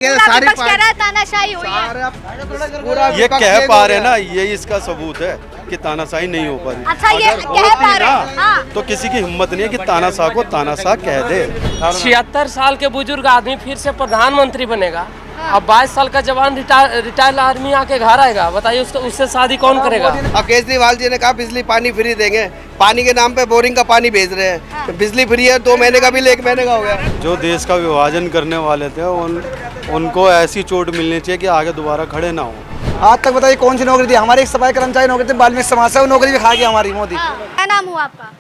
सारी विपक्ष कह रहा है तानाशाही हुई है। ये कह पा रहे ना, यही इसका सबूत है कि तानाशाही नहीं हो पा रही। अच्छा, ये अगर कह होती पा रहे ना, हैं, हाँ। तो किसी की हिम्मत नहीं है कि तानाशाह को तानाशाह कह दे। 76 साल के बुजुर्ग आदमी फिर से प्रधानमंत्री बनेगा। अब 22 साल का जवान रिटायर्ड आदमी आके घर आएगा, बताइए उससे शादी कौन करेगा। अब केजरीवाल जी ने कहा बिजली पानी फ्री देंगे, पानी के नाम पे बोरिंग का पानी भेज रहे हैं। तो बिजली फ्री है, 2 महीने का बिल 1 महीने का हो गया। जो देश का विभाजन करने वाले थे उनको ऐसी चोट मिलनी चाहिए कि आगे दोबारा खड़े ना हो। आज तक बताइए कौन सी नौकरी थी? हमारे एक सफाई कर्मचारी नौकरी थी, वाल्मीकि समाज से, वो नौकरी भी खा गया हमारी मोदी। क्या नाम हुआ आपका?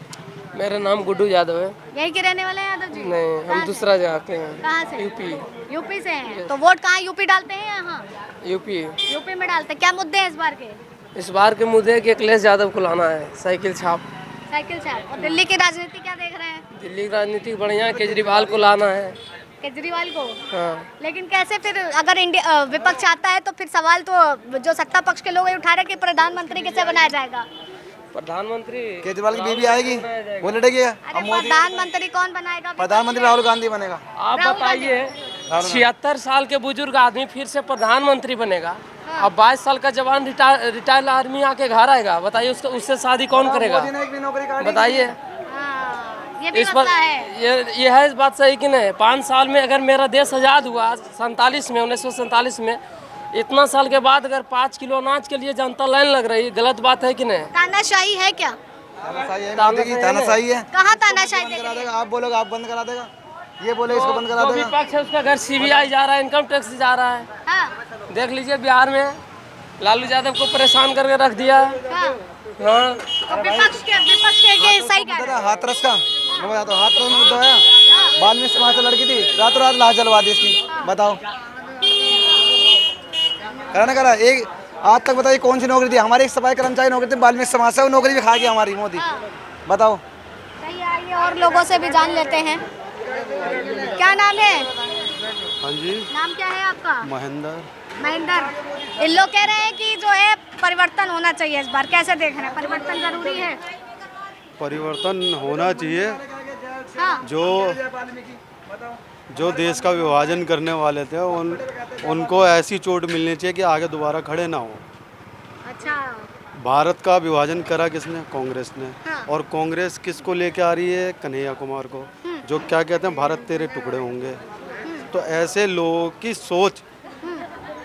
मेरा नाम गुड्डू यादव है। यही के रहने वाले हैं यादव जी? नहीं, हम कहाँ दूसरा जगह के हैं। कहाँ से? यूपी। यूपी से हैं। तो वोट कहाँ यूपी डालते हैं यहाँ? यूपी। यूपी में डालते हैं। क्या मुद्दे हैं इस बार के? इस बार के मुद्दे कि अखिलेश यादव को लाना है, साइकिल छाप। साइकिल छाप। और दिल्ली की राजनीति क्या देख रहे हैं? दिल्ली की राजनीति बढ़िया है, केजरीवाल को लाना है। केजरीवाल को? हाँ। लेकिन कैसे फिर, अगर इंडिया विपक्ष आता है तो फिर सवाल तो जो सत्ता पक्ष के लोग हैं उठा रहे कि प्रधानमंत्री किसे बनाया जाएगा? प्रधानमंत्री केजरीवाल की बीवी आएगी, वो लड़ेगी। अरे प्रधानमंत्री कौन बनाएगा? प्रधानमंत्री राहुल गांधी बनेगा। आप बताइए, 76 साल के बुजुर्ग आदमी फिर से प्रधानमंत्री बनेगा। अब 22 साल का जवान रिटायर्ड आदमी आके घर आएगा, बताइए उससे शादी कौन करेगा। बताइए, ये भी इस पर मसला है। ये है इस बात सही कि नहीं? 5 साल में अगर मेरा देश आज़ाद हुआ 1947 में, इतना साल के बाद अगर 5 किलो अनाज के लिए जनता लाइन लग रही है, गलत बात है कि नहीं? तानाशाही है क्या? तानाशाही है। कहाँ तानाशाही बंद देख करा रहे हैं? देगा, आप बोलोगे आप बंद करा देगा, ये बोले इसको बंद करा जो देगा। विपक्ष है उसका घर सीबीआई जा रहा है, इनकम टैक्स जा रहा है। हाँ, देख लीजिए बिहार में लालू यादव को परेशान करके रख दिया है। हाँ। हाँ। तो विपक्ष के सही कह रहे हैं। हाथरस का मैं बताता हूँ, हाथरस में मुद्दा है, वाल्मीकि समाज से लड़की थी, रातों रात लाश जलवा दी इसकी। बताओ करा ना करा। एक आज तक बताइए कौन सी नौकरी थी? हमारे एक सफाई कर्मचारी नौकरी थी, वाल्मीकि समाज से, वो नौकरी भी खा गया हमारी मोदी। बताओ। सही, आइए और लोगों से भी जान लेते हैं। क्या नाम है? हाँ जी, नाम क्या है आपका? महेंद्र। इन लोग कह रहे हैं कि जो है परिवर्तन होना चाहिए इस बार, कैसे देख रहे हैं? परिवर्तन जरूरी है? परिवर्तन होना चाहिए। हाँ। जो देश का विभाजन करने वाले थे उनको ऐसी चोट मिलनी चाहिए कि आगे दोबारा खड़े ना हो। अच्छा। भारत का विभाजन करा किसने? कांग्रेस ने। हाँ। और कांग्रेस किसको लेके आ रही है? कन्हैया कुमार को, जो क्या कहते हैं, भारत तेरे टुकड़े होंगे। तो ऐसे लोगों की सोच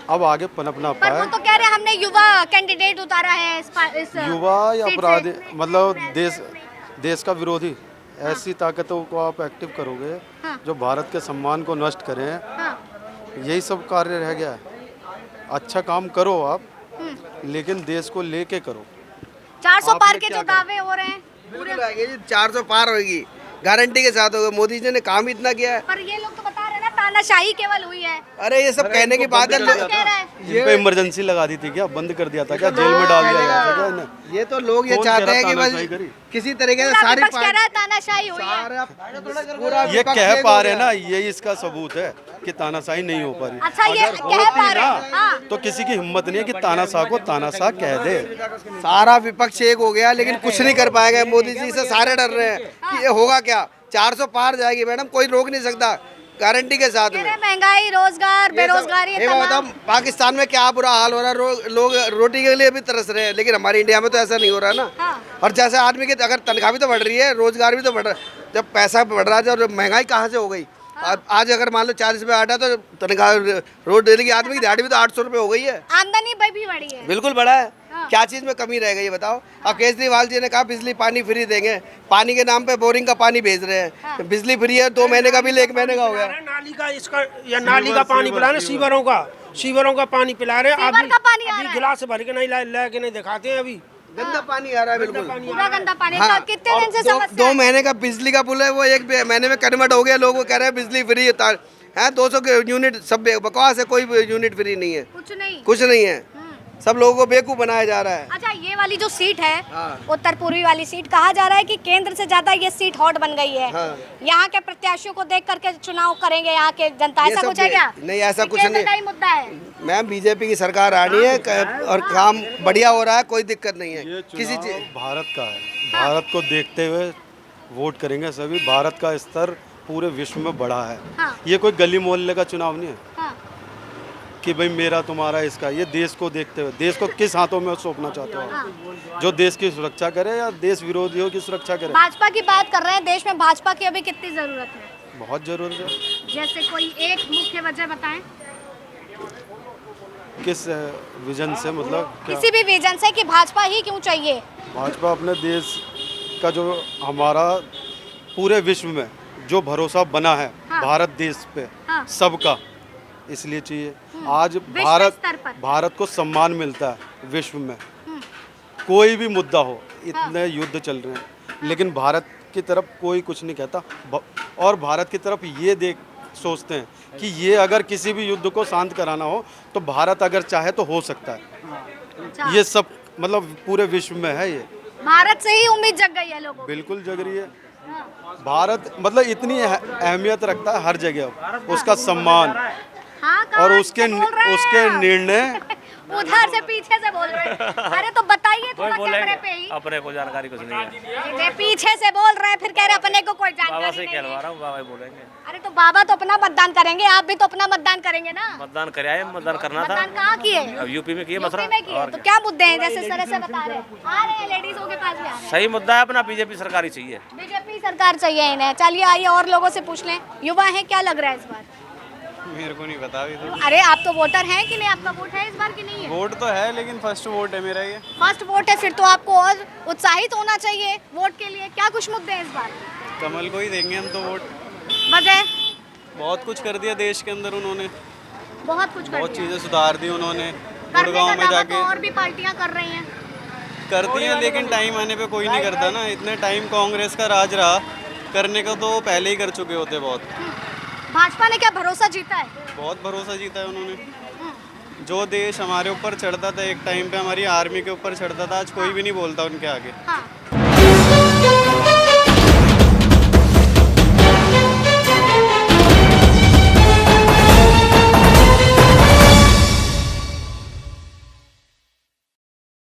अब आगे पनप ना पर वो पाए। तो कह रहे हैं हमने युवा कैंडिडेट उतारा है इस युवा या सीट से। अपराधी, मतलब देश का विरोधी, ऐसी ताकतों को आप एक्टिव करोगे हाँ। जो भारत के सम्मान को नष्ट करें। हाँ। यही सब कार्य रह गया है। अच्छा काम करो आप, लेकिन देश को लेके करो। 400 आपने पार के क्या जो दावे हो रहे हैं बिल्कुल आएगी जी, 400 पार होगी, गारंटी के साथ होगा। मोदी जी ने काम इतना किया है। पर ये लोग तो बता रहे हैं ना तानाशाही केवल हुई है। अरे ये सब कहने की बात है। विपक्ष कह रहा है। इन पे इमरजेंसी लगा दी थी क्या? बंद कर दिया था क्या? जेल में डाल दिया गया था क्या इन्हें? ये तो लोग ये कौन चाहते कह हैं रहा कि तानाशाही करी? बस किसी तरीके से पूरा सारी विपक्ष कह रहा है तानाशाही हुई है। ये कह पा रहे ना, यही इसका सबूत है कि तानाशाही नहीं हो पा रही। अच्छा, ये अगर कह होती पा रहे हैं। ना, हाँ। तो किसी की हिम्मत नहीं है कि तानाशाह को तानाशाह कह दे। सारा विपक्ष एक हो गया, लेकिन कुछ नहीं कर पाएंगे। मोदी जी से सारे डर रहे हैं कि ये होगा क्या। 400 पार जाएगी मैडम, कोई रोक नहीं सकता, गारंटी के साथ कह में। रहे हैं महंगाई, रोजगार, बेरोजगारी, ये बताओ, तमाम। पाकिस्तान में क्या बुरा हाल हो रहा है, लोग रोटी के लिए भी तरस रहे हैं, लेकिन हमारे इंडिया में तो ऐसा नहीं हो रहा ना। हाँ। और जैसे आदमी की अगर तनख्वाह भी तो बढ़ रही है, रोजगार भी तो बढ़ रहा है। जब पैसा बढ़ रहा है, जब महंगाई कहाँ से हो गई? आज अगर मान लो 40 रुपये आटा, तो तनख्वाह रोज डेली की आदमी की दिहाड़ी भी तो 800 रुपये हो गई है। आमदनी भी बढ़ी है। बिल्कुल बढ़ा है। हाँ। क्या चीज़ में कमी रह गई ये बताओ। अब केजरीवाल जी ने कहा बिजली पानी फ्री देंगे, पानी के नाम पे बोरिंग का पानी भेज रहे हैं। हाँ। बिजली फ्री है, 2 महीने का बिल 1 महीने का हो गया। नाली का इसका या नाली का पानी पिला रहे, सीवरों का पानी पिला रहे। सीवर का पानी आ रहा है। गिलास भर के नहीं ला के नहीं दिखाते हैं अभी। गंदा पानी आ रहा है बिल्कुल। पूरा गंदा पानी। हाँ, तो कितने और दिन से समस्या 2 है? महीने का बिजली का बिल है, वो 1 महीने में कन्वर्ट हो गया। लोग वो कह रहे हैं बिजली फ्री है। 200 के यूनिट सब बकवास है, कोई यूनिट फ्री नहीं है, कुछ नहीं है। सब लोगों को बेवकूफ बनाया जा रहा है। अच्छा, ये वाली जो सीट है, हाँ। उत्तर पूर्वी वाली सीट, कहा जा रहा है कि केंद्र से ज्यादा ये सीट हॉट बन गई है। हाँ। यहाँ के प्रत्याशियों को देख करके चुनाव करेंगे यहाँ के जनता, ये ऐसा सब कुछ है क्या? नहीं, ऐसा ये कुछ केंद्र नहीं। का ही मुद्दा है। मैम, बीजेपी की सरकार आ रही है और काम बढ़िया हो रहा है, कोई दिक्कत नहीं है ये किसी चुनाव चीज। भारत का है, भारत को देखते हुए वोट करेंगे सभी। भारत का स्तर पूरे विश्व में बढ़ा है। हाँ। ये कोई गली मोहल्ले का चुनाव नहीं है। हाँ। कि भाई मेरा तुम्हारा इसका, ये देश को देखते हुए देश को किस हाथों में सौंपना चाहते हो आप? जो देश की सुरक्षा करे या देश विरोधियों की सुरक्षा करे? भाजपा की बात कर रहे हैं, देश में भाजपा की अभी कितनी जरूरत है? बहुत जरूरत है। जैसे कोई एक मुख्य वजह बताएं। किस विजन से, मतलब क्या? किसी भी विजन से कि भाजपा ही क्यों चाहिए? भाजपा अपने देश का जो हमारा पूरे विश्व में जो भरोसा बना है हाँ। भारत देश पे हाँ। सबका, इसलिए चाहिए। आज विश्व स्तर पर। भारत को सम्मान मिलता है विश्व में। कोई भी मुद्दा हो, इतने युद्ध चल रहे हैं, लेकिन भारत की तरफ कोई कुछ नहीं कहता। और भारत की तरफ ये देख सोचते हैं कि ये अगर किसी भी युद्ध को शांत कराना हो तो भारत अगर चाहे तो हो सकता है। अच्छा। ये सब मतलब पूरे विश्व में है ये। भारत से ही उम्मीद जग गई है लोगों को। बिल्कुल जग रही है। भारत मतलब इतनी अहमियत रखता है हर जगह, उसका सम्मान हाँ, और कहाँ उसके से बोल रहे हैं उसके आप? निर्णय उधर से पीछे से बोल रहे हैं। अरे तो बताइए थोड़ा कैमरे पे ही। अपने को जानकारी कुछ नहीं है। ये पीछे से बोल रहे हैं, फिर कह रहे अपने को कोई बाबा जानकारी से नहीं कहलवा है। रहा हूँ, बाबा ही बोलेंगे। अरे तो बाबा तो अपना मतदान करेंगे, आप भी तो अपना मतदान करेंगे ना। मतदान कर आए, मतदान करना था। मतदान कहाँ किए? अब यूपी में किए यूपी मसला में किए। और तो क्या? क्या मुद्दे हैं जैसे इस तरह से बता रहे हैं? आ रहे हैं लेडीजों के पास भी आ रहे हैं। सही मुद्दा है अपना, बीजेपी सरकार ही चाहिए। बीजेपी सरकार चाहिए इन्हें। चलिए आइए और लोगों से पूछ लें। युवा हैं, क्या लग रहा है इस बार? मेरे को नहीं पता अभी तो। अरे आप तो वोटर हैं कि नहीं? आपका वोट है इस बार कि नहीं है? वोट तो है लेकिन फर्स्ट वोट है मेरा ये। फर्स्ट वोट है, फिर तो आपको और उत्साहित होना चाहिए वोट के लिए। क्या कुछ मुद्दे हैं इस बार? कमल को ही देंगे हम तो वोट। वजह? बहुत कुछ कर दिया देश के अंदर उन्होंने, बहुत कुछ कर बहुत दिया। चीज़ें सुधार दी उन्होंने। करने गुड़गांव का में दावा जाके तो और भी पार्टियां कर रही हैं। करती हैं लेकिन टाइम आने पे कोई नहीं करता ना। इतने टाइम कांग्रेस का राज रहा, करने का तो वो पहले ही कर चुके होते। बहुत भाजपा ने क्या भरोसा जीता है? बहुत भरोसा जीता है उन्होंने। जो देश हमारे ऊपर चढ़ता था एक टाइम पे, हमारी आर्मी के ऊपर चढ़ता था, आज कोई भी नहीं बोलता उनके आगे। हाँ।